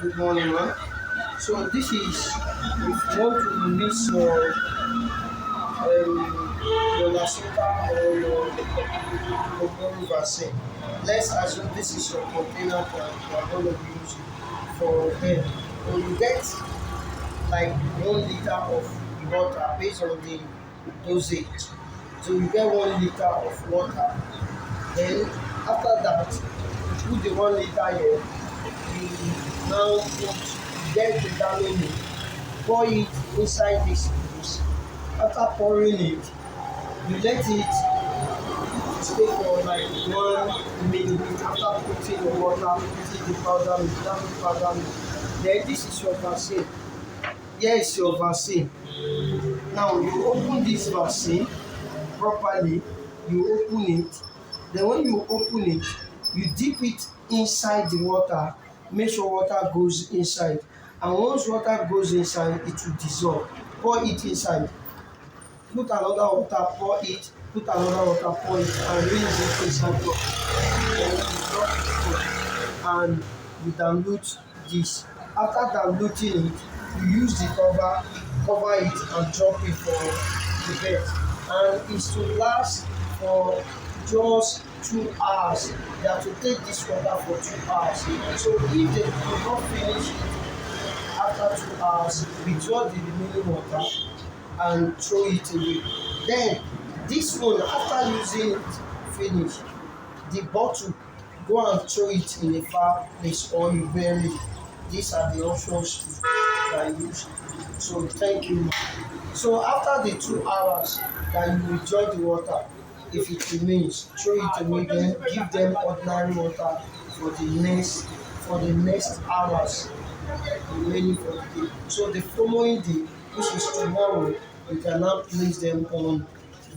Good morning, man. So this is if you want to mix your placenta or your ovary vaccine. Let's assume this is your container that you are going to use for them. When you get like 1 liter of water based on the dosage, so you get 1 liter of water. Then after that, you put the 1 liter here. You now get the gallon, pour it inside this juice. After pouring it, you let it stay for like 1 minute after putting the water, putting the powder milk, powder milk. Then this is your vaccine. Here is your vaccine. Now you open this vaccine properly, you open it. Then when you open it, you dip it inside the water. Make sure water goes inside. And once water goes inside, it will dissolve. Pour it inside. Put another water, pour it. Put another water, pour it, and rinse it inside your. Then you drop it full, and you dilute this. After diluting it, you use the cover it and drop it for the bed. And it's to last for just 2 hours. You have to take this water for 2 hours. So if they do not finish it after 2 hours, withdraw the remaining water and throw it away. Then this one, after using it finish, the bottle, go and throw it in a far place or you bury it. These are the options that I use. So thank you. So after the 2 hours that you withdraw the water, if it remains, throw it away. Then give them ordinary water for the next hours remaining for the day. So the following day, which is tomorrow, you can now place them on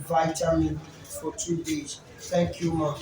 vitamin for 2 days. Thank you, ma.